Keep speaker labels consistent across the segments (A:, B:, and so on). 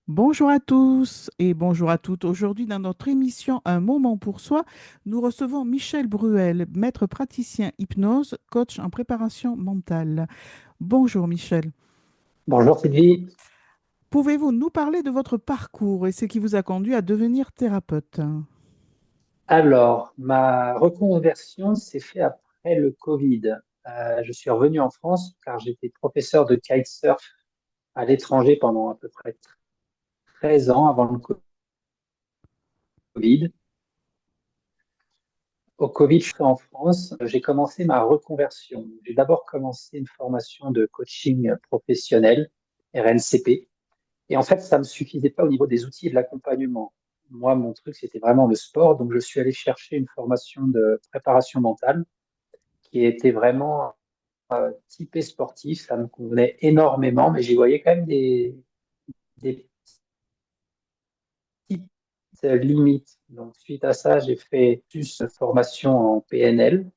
A: Bonjour à tous et bonjour à toutes. Aujourd'hui, dans notre émission Un moment pour soi, nous recevons Michel Bruel, maître praticien hypnose, coach en préparation mentale. Bonjour Michel.
B: Bonjour Sylvie.
A: Pouvez-vous nous parler de votre parcours et ce qui vous a conduit à devenir thérapeute?
B: Alors, ma reconversion s'est faite après le Covid. Je suis revenu en France car j'étais professeur de kitesurf à l'étranger pendant à peu près 13 ans avant le Covid. Au Covid, je suis en France. J'ai commencé ma reconversion. J'ai d'abord commencé une formation de coaching professionnel, RNCP. Et en fait, ça me suffisait pas au niveau des outils et de l'accompagnement. Moi, mon truc, c'était vraiment le sport. Donc, je suis allé chercher une formation de préparation mentale qui était vraiment typé sportif. Ça me convenait énormément, mais j'y voyais quand même des petites limites. Donc, suite à ça, j'ai fait plus formation en PNL.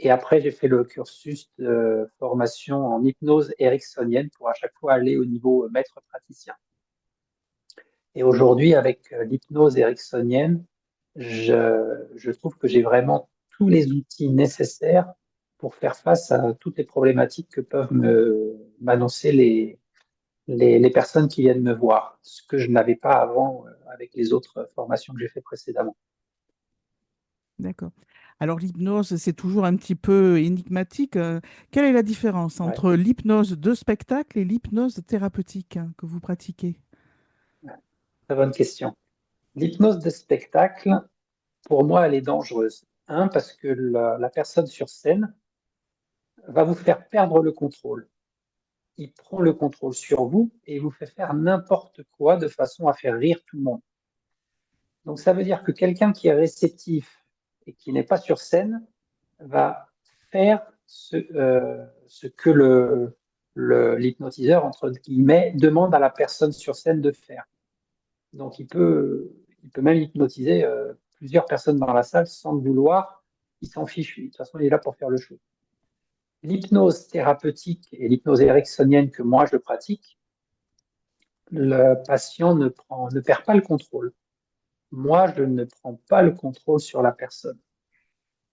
B: Et après, j'ai fait le cursus de formation en hypnose ericksonienne pour à chaque fois aller au niveau maître praticien. Et aujourd'hui, avec l'hypnose ericksonienne, je trouve que j'ai vraiment tous les outils nécessaires pour faire face à toutes les problématiques que peuvent m'annoncer les personnes qui viennent me voir, ce que je n'avais pas avant avec les autres formations que j'ai fait précédemment.
A: D'accord. Alors l'hypnose, c'est toujours un petit peu énigmatique. Quelle est la différence
B: Ouais,
A: entre l'hypnose de spectacle et l'hypnose thérapeutique que vous pratiquez?
B: ouais. Très bonne question. L'hypnose de spectacle, pour moi, elle est dangereuse. Un, parce que la personne sur scène va vous faire perdre le contrôle. Il prend le contrôle sur vous et il vous fait faire n'importe quoi de façon à faire rire tout le monde. Donc ça veut dire que quelqu'un qui est réceptif et qui n'est pas sur scène va faire ce que l'hypnotiseur, entre guillemets, demande à la personne sur scène de faire. Donc il peut même hypnotiser plusieurs personnes dans la salle sans le vouloir. Il s'en fiche. De toute façon, il est là pour faire le show. L'hypnose thérapeutique et l'hypnose ericksonienne que moi je pratique, le patient ne perd pas le contrôle. Moi, je ne prends pas le contrôle sur la personne.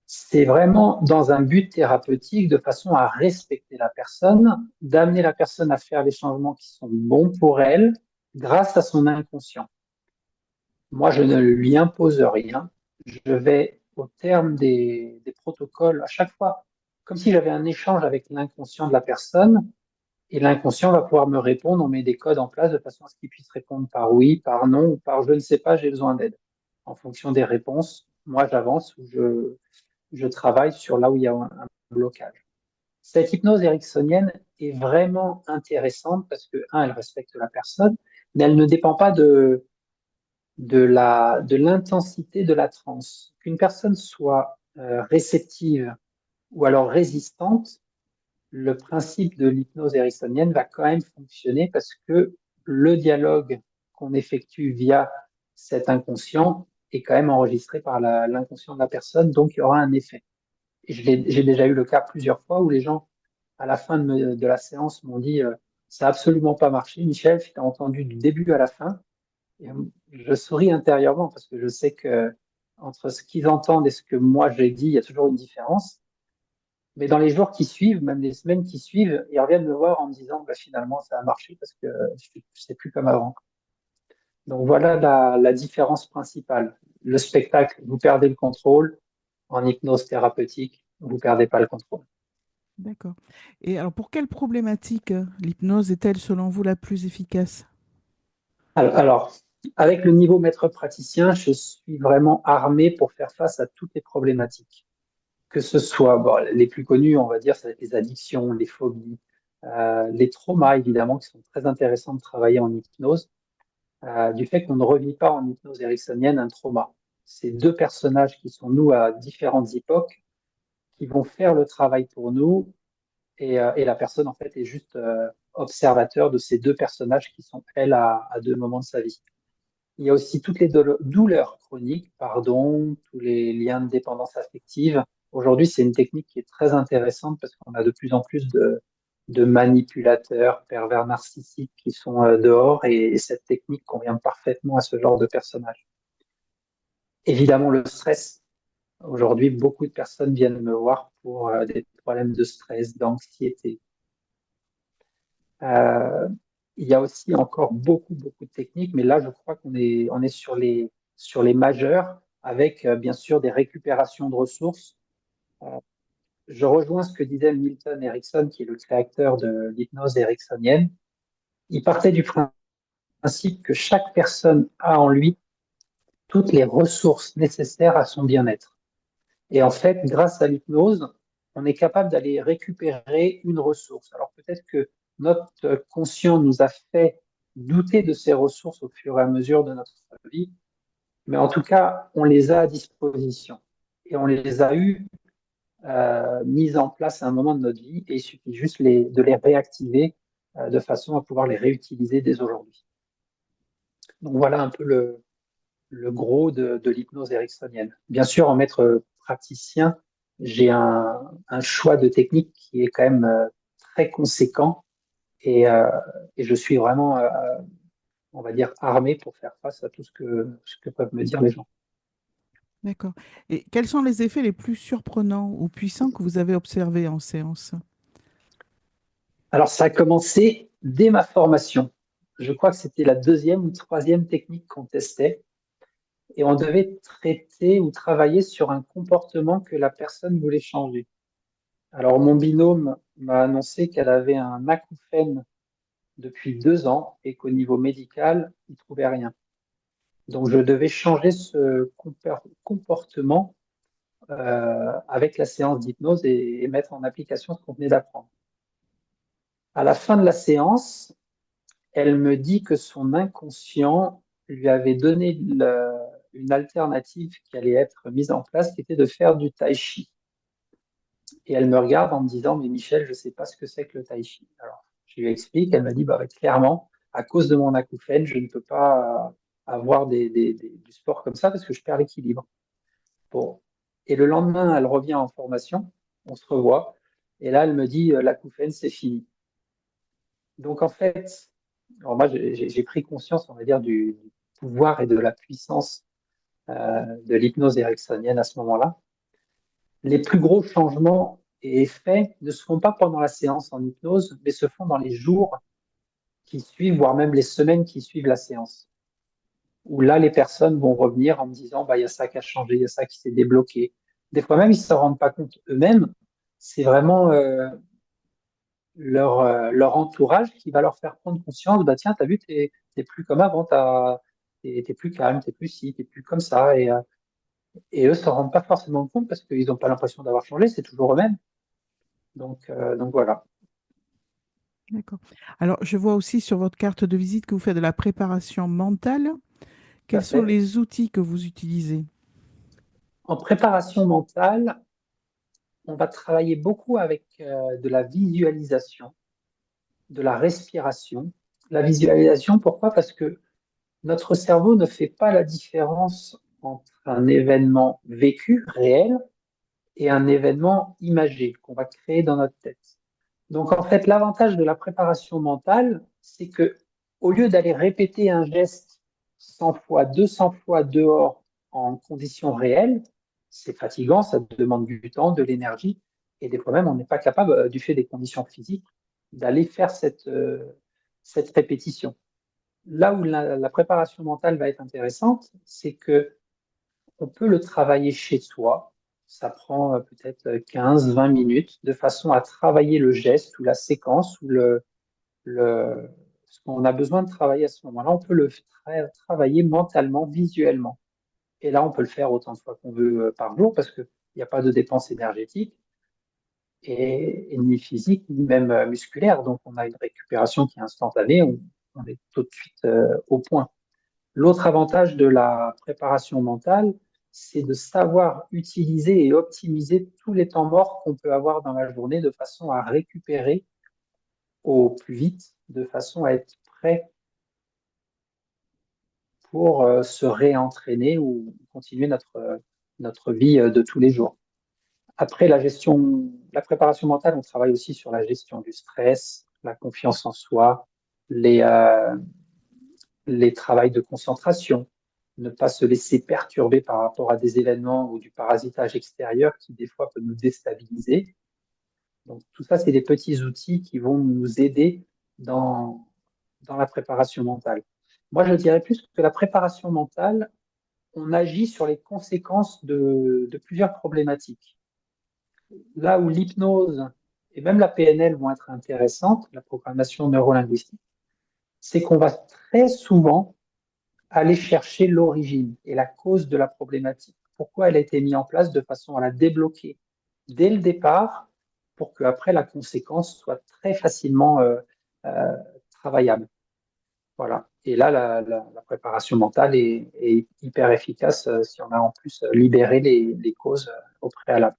B: C'est vraiment dans un but thérapeutique de façon à respecter la personne, d'amener la personne à faire les changements qui sont bons pour elle grâce à son inconscient. Moi, je ne lui impose rien. Je vais au terme des protocoles à chaque fois, comme si j'avais un échange avec l'inconscient de la personne. Et l'inconscient va pouvoir me répondre, on met des codes en place de façon à ce qu'il puisse répondre par oui, par non ou par je ne sais pas, j'ai besoin d'aide. En fonction des réponses, moi j'avance ou je travaille sur là où il y a un blocage. Cette hypnose ericksonienne est vraiment intéressante parce que, un, elle respecte la personne, mais elle ne dépend pas de l'intensité de la transe. Qu'une personne soit réceptive ou alors résistante, le principe de l'hypnose ericksonienne va quand même fonctionner parce que le dialogue qu'on effectue via cet inconscient est quand même enregistré par l'inconscient de la personne, donc il y aura un effet. Et j'ai déjà eu le cas plusieurs fois où les gens, à la fin de la séance, m'ont dit ça n'a absolument pas marché. Michel, tu as entendu du début à la fin. Et je souris intérieurement parce que je sais que entre ce qu'ils entendent et ce que moi j'ai dit, il y a toujours une différence. Mais dans les jours qui suivent, même les semaines qui suivent, ils reviennent me voir en me disant bah, finalement ça a marché parce que je sais plus comme avant. Donc voilà la différence principale. Le spectacle, vous perdez le contrôle. En hypnose thérapeutique, vous perdez pas le contrôle.
A: D'accord. Et alors pour quelle problématique l'hypnose est-elle selon vous la plus efficace?
B: Alors, avec le niveau maître praticien, je suis vraiment armé pour faire face à toutes les problématiques. Que ce soit, bon, les plus connus, on va dire, ça va être les addictions, les phobies, les traumas, évidemment, qui sont très intéressants de travailler en hypnose. Du fait qu'on ne revit pas en hypnose ericksonienne un trauma. C'est deux personnages qui sont nous à différentes époques, qui vont faire le travail pour nous, et la personne en fait est juste observateur de ces deux personnages qui sont elles à deux moments de sa vie. Il y a aussi toutes les douleurs chroniques, pardon, tous les liens de dépendance affective. Aujourd'hui, c'est une technique qui est très intéressante parce qu'on a de plus en plus de manipulateurs, pervers narcissiques qui sont dehors et cette technique convient parfaitement à ce genre de personnage. Évidemment, le stress. Aujourd'hui, beaucoup de personnes viennent me voir pour des problèmes de stress, d'anxiété. Euh, il y a aussi encore beaucoup de techniques, mais là, je crois on est sur les majeurs avec bien sûr des récupérations de ressources. Euh, je rejoins ce que disait Milton Erickson, qui est le créateur de l'hypnose ericksonienne. Il partait du principe que chaque personne a en lui toutes les ressources nécessaires à son bien-être. Et en fait, grâce à l'hypnose, on est capable d'aller récupérer une ressource. Alors peut-être que notre conscient nous a fait douter de ces ressources au fur et à mesure de notre vie, mais en tout cas, on les a à disposition et on les a eues mises en place à un moment de notre vie et il suffit juste de les réactiver de façon à pouvoir les réutiliser dès aujourd'hui. Donc voilà un peu le gros de l'hypnose ericksonienne. Bien sûr, en maître praticien, j'ai un choix de technique qui est quand même très conséquent et, euh, et je suis vraiment, on va dire, armé pour faire face à tout ce que peuvent me dire les gens.
A: D'accord. Et quels sont les effets les plus surprenants ou puissants que vous avez observés en séance?
B: Alors, ça a commencé dès ma formation. Je crois que c'était la deuxième ou troisième technique qu'on testait et on devait traiter ou travailler sur un comportement que la personne voulait changer. Alors, mon binôme m'a annoncé qu'elle avait un acouphène depuis 2 ans et qu'au niveau médical, il trouvait rien. Donc, je devais changer ce comportement avec la séance d'hypnose et mettre en application ce qu'on venait d'apprendre. À la fin de la séance, elle me dit que son inconscient lui avait donné une alternative qui allait être mise en place, qui était de faire du tai chi. Et elle me regarde en me disant, mais Michel, je ne sais pas ce que c'est que le tai chi. Alors, je lui explique, elle m'a dit, bah, clairement, à cause de mon acouphène, je ne peux pas avoir du sport comme ça parce que je perds l'équilibre. Bon. Et le lendemain, elle revient en formation, on se revoit, et là, elle me dit, l'acouphène, c'est fini. Donc, en fait, alors moi, j'ai pris conscience, on va dire, du pouvoir et de la puissance de l'hypnose ericksonienne à ce moment-là. Les plus gros changements et effets ne se font pas pendant la séance en hypnose, mais se font dans les jours qui suivent, voire même les semaines qui suivent la séance. Où là, les personnes vont revenir en me disant, bah, il y a ça qui a changé, il y a ça qui s'est débloqué. Des fois même, ils ne se rendent pas compte eux-mêmes. C'est vraiment leur entourage qui va leur faire prendre conscience, bah, tiens, t'as vu, t'es plus comme avant, t'es plus calme, t'es plus ci, t'es plus comme ça. Et eux ne s'en rendent pas forcément compte parce qu'ils n'ont pas l'impression d'avoir changé, c'est toujours eux-mêmes. Donc voilà.
A: D'accord. Alors, je vois aussi sur votre carte de visite que vous faites de la préparation mentale.
B: Tout à
A: Quels sont
B: fait.
A: les outils que vous utilisez?
B: En préparation mentale, on va travailler beaucoup avec de la visualisation, de la respiration. La visualisation, pourquoi? Parce que notre cerveau ne fait pas la différence entre un événement vécu, réel, et un événement imagé qu'on va créer dans notre tête. Donc en fait, l'avantage de la préparation mentale, c'est que au lieu d'aller répéter un geste 100 fois, 200 fois dehors en conditions réelles, c'est fatigant, ça demande du temps, de l'énergie, et des fois même on n'est pas capable, du fait des conditions physiques, d'aller faire cette répétition. Là où la préparation mentale va être intéressante, c'est que on peut le travailler chez soi. Ça prend peut-être 15-20 minutes de façon à travailler le geste ou la séquence ou ce qu'on a besoin de travailler à ce moment-là. On peut le travailler mentalement, visuellement. Et là, on peut le faire autant de fois qu'on veut par jour parce qu'il n'y a pas de dépense énergétique et ni physique, ni même musculaire. Donc, on a une récupération qui est instantanée. On est tout de suite au point. L'autre avantage de la préparation mentale, c'est de savoir utiliser et optimiser tous les temps morts qu'on peut avoir dans la journée de façon à récupérer au plus vite, de façon à être prêt pour se réentraîner ou continuer notre vie de tous les jours. Après, la gestion la préparation mentale, on travaille aussi sur la gestion du stress, la confiance en soi, les, euh, les travails de concentration, ne pas se laisser perturber par rapport à des événements ou du parasitage extérieur qui, des fois, peut nous déstabiliser. Donc, tout ça, c'est des petits outils qui vont nous aider dans, dans la préparation mentale. Moi, je dirais plus que la préparation mentale, on agit sur les conséquences de plusieurs problématiques. Là où l'hypnose et même la PNL vont être intéressantes, la programmation neurolinguistique, c'est qu'on va très souvent aller chercher l'origine et la cause de la problématique. Pourquoi elle a été mise en place de façon à la débloquer dès le départ pour qu'après la conséquence soit très facilement euh, travaillable. Voilà. Et là, la préparation mentale est hyper efficace si on a en plus libéré les causes au préalable.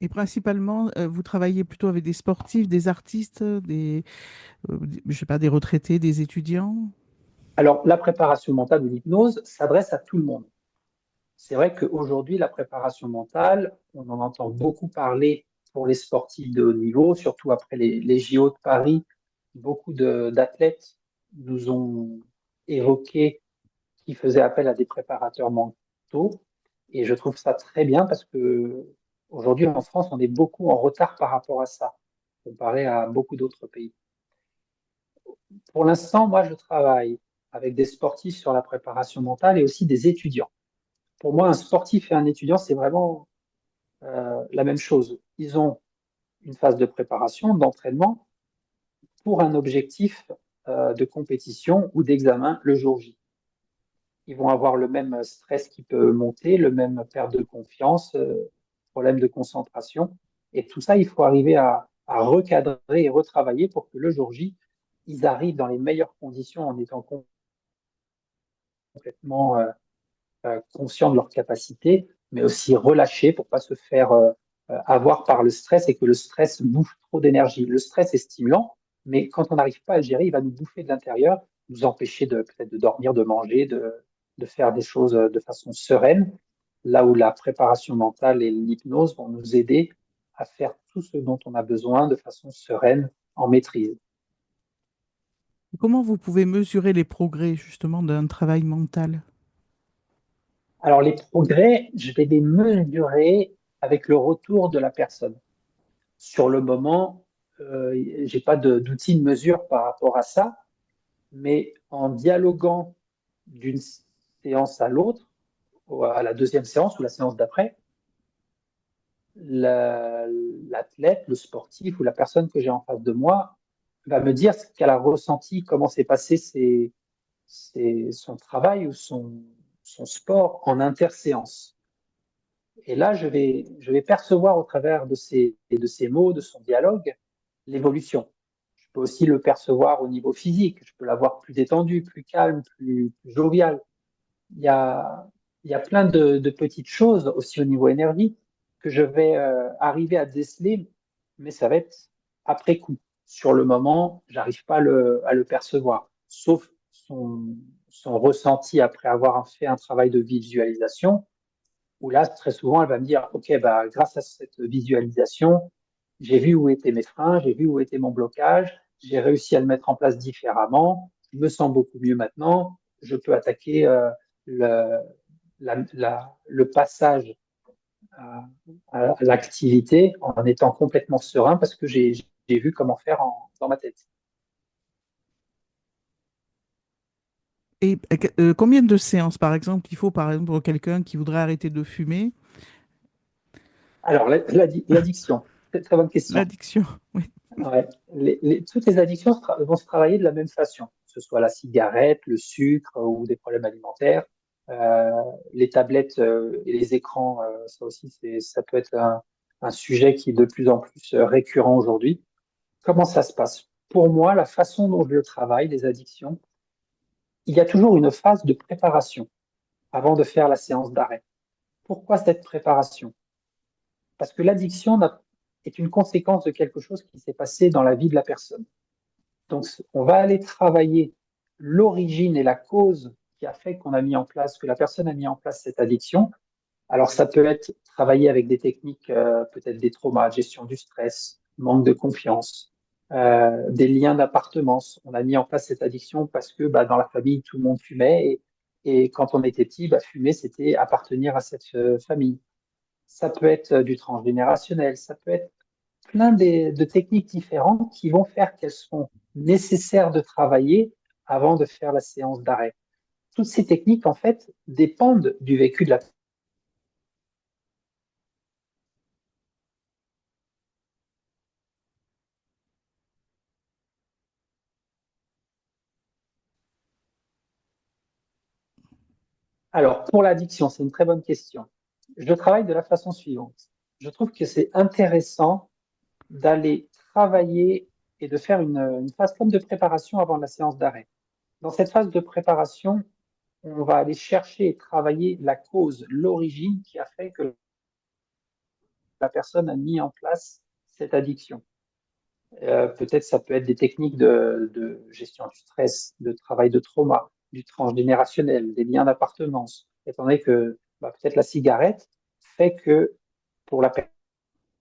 A: Et principalement, vous travaillez plutôt avec des sportifs, des artistes, je sais pas, des retraités, des étudiants?
B: Alors, la préparation mentale ou l'hypnose s'adresse à tout le monde. C'est vrai qu'aujourd'hui, la préparation mentale, on en entend beaucoup parler pour les sportifs de haut niveau, surtout après les JO de Paris. Beaucoup d'athlètes nous ont évoqué qu'ils faisaient appel à des préparateurs mentaux. Et je trouve ça très bien parce que aujourd'hui, en France, on est beaucoup en retard par rapport à ça, comparé à beaucoup d'autres pays. Pour l'instant, moi, je travaille avec des sportifs sur la préparation mentale et aussi des étudiants. Pour moi, un sportif et un étudiant, c'est vraiment la même chose. Ils ont une phase de préparation, d'entraînement pour un objectif de compétition ou d'examen le jour J. Ils vont avoir le même stress qui peut monter, le même perte de confiance, problème de concentration. Et tout ça, il faut arriver à recadrer et retravailler pour que le jour J, ils arrivent dans les meilleures conditions en étant complètement conscients de leurs capacités, mais aussi relâchés pour pas se faire avoir par le stress et que le stress bouffe trop d'énergie. Le stress est stimulant, mais quand on n'arrive pas à le gérer, il va nous bouffer de l'intérieur, nous empêcher de peut-être de dormir, de manger, de faire des choses de façon sereine, là où la préparation mentale et l'hypnose vont nous aider à faire tout ce dont on a besoin de façon sereine, en maîtrise.
A: Comment vous pouvez mesurer les progrès justement d'un travail mental?
B: Alors les progrès, je vais les mesurer avec le retour de la personne. Sur le moment, j'ai pas d'outil de mesure par rapport à ça, mais en dialoguant d'une séance à l'autre, ou à la deuxième séance ou la séance d'après, l'athlète, le sportif ou la personne que j'ai en face de moi va me dire ce qu'elle a ressenti, comment s'est passé son travail ou son sport en interséance. Et là, je vais percevoir au travers de ces mots, de son dialogue, l'évolution. Je peux aussi le percevoir au niveau physique. Je peux l'avoir plus détendu, plus calme, plus jovial. Il y a, il y a plein de petites choses aussi au niveau énergie que je vais arriver à déceler, mais ça va être après coup. Sur le moment, j'arrive pas à le percevoir, sauf son ressenti après avoir fait un travail de visualisation où là, très souvent, elle va me dire, OK, bah, grâce à cette visualisation, j'ai vu où étaient mes freins, j'ai vu où était mon blocage, j'ai réussi à le mettre en place différemment, je me sens beaucoup mieux maintenant, je peux attaquer le, le passage à l'activité en étant complètement serein parce que j'ai vu comment faire dans ma tête.
A: Et combien de séances, par exemple, il faut, par exemple, pour quelqu'un qui voudrait arrêter de fumer?
B: Alors, l'addiction, très bonne question.
A: L'addiction, oui.
B: Ouais. Toutes les addictions vont se travailler de la même façon, que ce soit la cigarette, le sucre ou des problèmes alimentaires. Euh, les tablettes et les écrans, ça aussi, ça peut être un sujet qui est de plus en plus récurrent aujourd'hui. Comment ça se passe? Pour moi, la façon dont je le travaille, les addictions, il y a toujours une phase de préparation avant de faire la séance d'arrêt. Pourquoi cette préparation? Parce que est une conséquence de quelque chose qui s'est passé dans la vie de la personne. Donc, on va aller travailler l'origine et la cause qui a fait qu'on a mis en place, que la personne a mis en place cette addiction. Alors, ça peut être travailler avec des techniques, peut-être des traumas, gestion du stress, manque de confiance, des liens d'appartenance. On a mis en place cette addiction parce que bah, dans la famille, tout le monde fumait et quand on était petit, bah, fumer, c'était appartenir à cette famille. Ça peut être du transgénérationnel, ça peut être plein de techniques différentes qui vont faire qu'elles sont nécessaires de travailler avant de faire la séance d'arrêt. Toutes ces techniques, en fait, dépendent du vécu de la. Alors, pour l'addiction, c'est une très bonne question. Je travaille de la façon suivante. Je trouve que c'est intéressant d'aller travailler et de faire une phase comme de préparation avant la séance d'arrêt. Dans cette phase de préparation, on va aller chercher et travailler la cause, l'origine qui a fait que la personne a mis en place cette addiction. Peut-être ça peut être des techniques de gestion du stress, de travail de trauma, du transgénérationnel, des liens d'appartenance. Étant donné que bah, peut-être la cigarette fait que pour la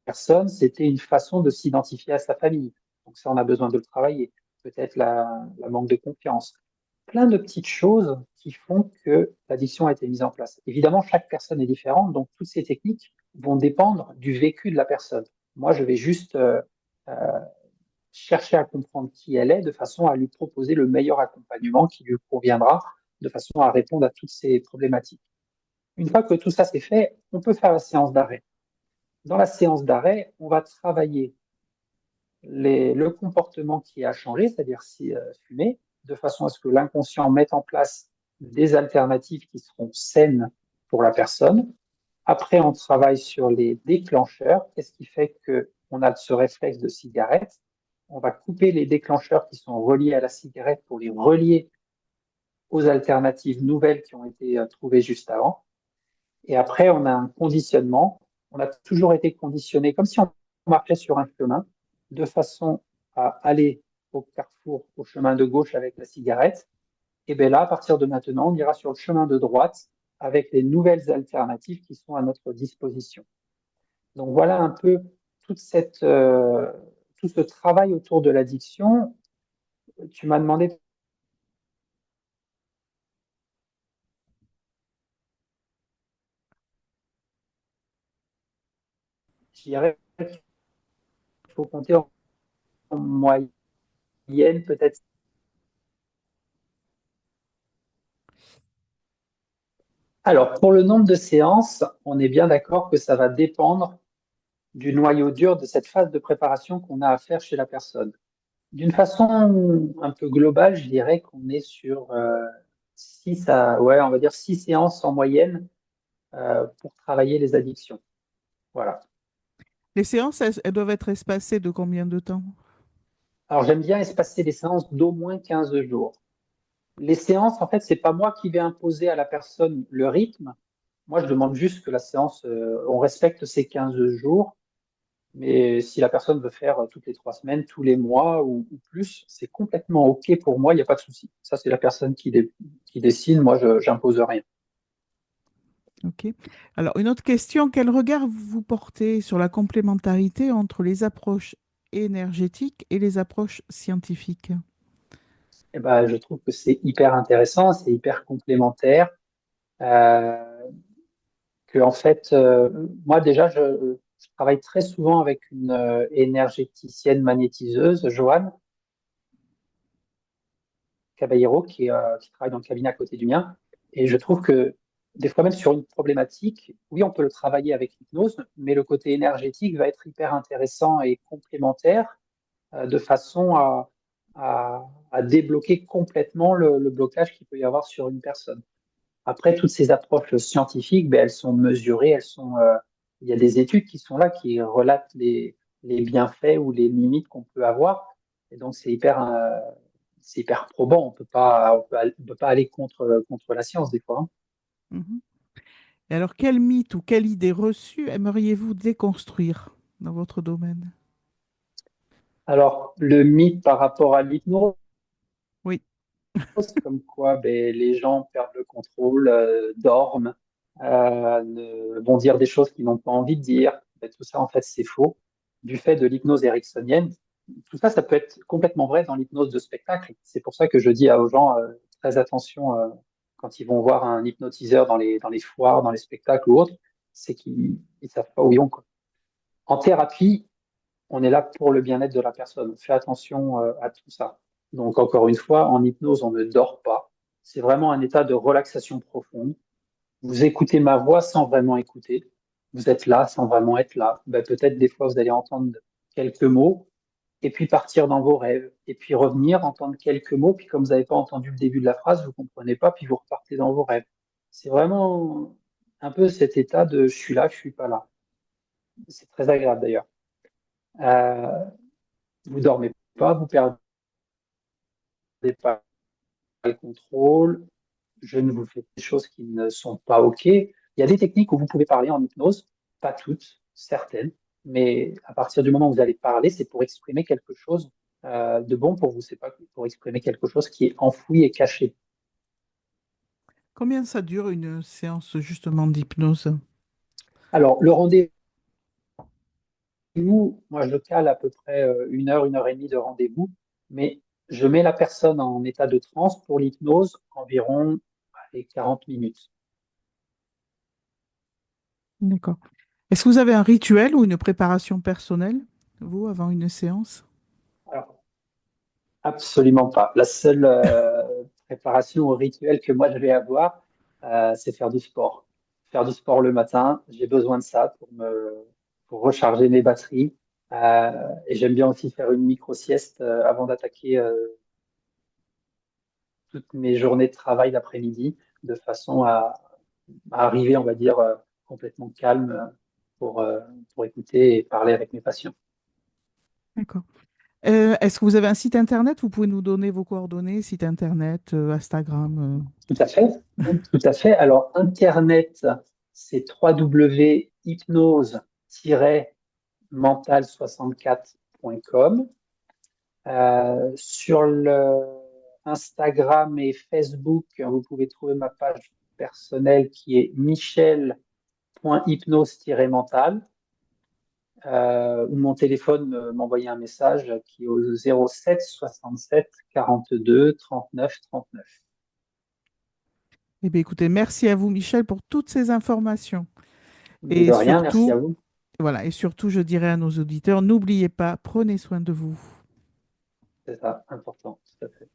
B: personne, c'était une façon de s'identifier à sa famille. Donc ça, on a besoin de le travailler. Peut-être la manque de confiance. Plein de petites choses qui font que l'addiction a été mise en place. Évidemment, chaque personne est différente, donc toutes ces techniques vont dépendre du vécu de la personne. Moi, je vais juste euh, chercher à comprendre qui elle est de façon à lui proposer le meilleur accompagnement qui lui conviendra de façon à répondre à toutes ces problématiques. Une fois que tout ça c'est fait, on peut faire la séance d'arrêt. Dans la séance d'arrêt, on va travailler le comportement qui a changé, c'est-à-dire si fumer, de façon à ce que l'inconscient mette en place des alternatives qui seront saines pour la personne. Après, on travaille sur les déclencheurs. Qu'est-ce qui fait qu'on a ce réflexe de cigarette? On va couper les déclencheurs qui sont reliés à la cigarette pour les relier aux alternatives nouvelles qui ont été trouvées juste avant. Et après, on a un conditionnement. On a toujours été conditionné comme si on marchait sur un chemin, de façon à aller au carrefour, au chemin de gauche avec la cigarette. Et bien là, à partir de maintenant, on ira sur le chemin de droite avec les nouvelles alternatives qui sont à notre disposition. Donc voilà un peu toute tout ce travail autour de l'addiction. Tu m'as demandé, je dirais qu'il faut compter en moyenne peut-être. Alors, pour le nombre de séances, on est bien d'accord que ça va dépendre du noyau dur de cette phase de préparation qu'on a à faire chez la personne. D'une façon un peu globale, je dirais qu'on est sur ouais, on va dire 6 séances en moyenne pour travailler les addictions. Voilà.
A: Les séances, elles doivent être espacées de combien de temps?
B: Alors, j'aime bien espacer les séances d'au moins 15 jours. Les séances, en fait, c'est pas moi qui vais imposer à la personne le rythme. Moi, je demande juste que la séance, on respecte ces 15 jours. Mais si la personne veut faire toutes les 3 semaines, tous les mois ou plus, c'est complètement OK pour moi, il n'y a pas de souci. Ça, c'est la personne qui décide. Moi, je n'impose rien.
A: Ok. Alors, une autre question, quel regard vous portez sur la complémentarité entre les approches énergétiques et les approches scientifiques?
B: Et ben, je trouve que c'est hyper intéressant, c'est hyper complémentaire. Euh, que en fait, moi déjà, je travaille très souvent avec une énergéticienne magnétiseuse, Joanne Caballero, qui travaille dans le cabinet à côté du mien. Et je trouve que des fois même sur une problématique, oui, on peut le travailler avec l'hypnose, mais le côté énergétique va être hyper intéressant et complémentaire de façon à débloquer complètement le blocage qu'il peut y avoir sur une personne. Après, toutes ces approches scientifiques, ben, elles sont mesurées, il y a des études qui sont là qui relatent les bienfaits ou les limites qu'on peut avoir. Et donc, c'est hyper probant. On peut pas aller contre la science des fois, hein.
A: Mhm. Et alors, quel mythe ou quelle idée reçue aimeriez-vous déconstruire dans votre domaine?
B: Alors, le mythe par rapport à l'hypnose,
A: Oui.
B: comme quoi ben, les gens perdent le contrôle, dorment. vont dire des choses qu'ils n'ont pas envie de dire. Et tout ça, en fait, c'est faux. Du fait de l'hypnose ericksonienne, tout ça, ça peut être complètement vrai dans l'hypnose de spectacle. C'est pour ça que je dis aux gens, très attention quand ils vont voir un hypnotiseur dans les foires, dans les spectacles ou autres, c'est qu'ils ne savent pas où ils vont, quoi. En thérapie, on est là pour le bien-être de la personne. On fait attention à tout ça. Donc, encore une fois, en hypnose, on ne dort pas. C'est vraiment un état de relaxation profonde. Vous écoutez ma voix sans vraiment écouter. Vous êtes là sans vraiment être là. Ben, peut-être des fois, vous allez entendre quelques mots et puis partir dans vos rêves. Et puis revenir, entendre quelques mots. Puis comme vous n'avez pas entendu le début de la phrase, vous comprenez pas, puis vous repartez dans vos rêves. C'est vraiment un peu cet état de je suis là, je suis pas là. C'est très agréable d'ailleurs. Euh, vous dormez pas, vous perdez pas le contrôle. Je ne vous fais des choses qui ne sont pas OK. Il y a des techniques où vous pouvez parler en hypnose, pas toutes, certaines, mais à partir du moment où vous allez parler, c'est pour exprimer quelque chose de bon pour vous, c'est pas pour exprimer quelque chose qui est enfoui et caché.
A: Combien ça dure une séance justement d'hypnose?
B: Alors, le rendez-vous, moi, je le cale à peu près une heure et demie de rendez-vous, mais je mets la personne en état de transe pour l'hypnose environ allez, 40 minutes.
A: D'accord. Est-ce que vous avez un rituel ou une préparation personnelle, vous, avant une séance?
B: Alors, absolument pas. La seule préparation au rituel que moi je vais avoir, c'est faire du sport. Faire du sport le matin, j'ai besoin de ça pour recharger mes batteries. Et j'aime bien aussi faire une micro-sieste avant d'attaquer toutes mes journées de travail d'après-midi, de façon à arriver, on va dire, complètement calme pour, euh, pour écouter et parler avec mes patients.
A: D'accord. Est-ce que vous avez un site internet? Vous pouvez nous donner vos coordonnées, site internet, Instagram.
B: Tout à fait. Tout à fait. Alors, Internet, c'est www.hypnose-mental64.com. Sur le Instagram et Facebook, vous pouvez trouver ma page personnelle qui est michel.hypnose-mental. Ou mon téléphone, m'envoyer un message qui est au 07 67 42 39 39.
A: Eh bien, écoutez, merci à vous, Michel, pour toutes ces informations.
B: Mais
A: Et
B: de rien, merci
A: surtout,
B: à vous.
A: voilà, et surtout, je dirais à nos auditeurs, n'oubliez pas, prenez soin de vous.
B: C'est ça, important, tout à fait.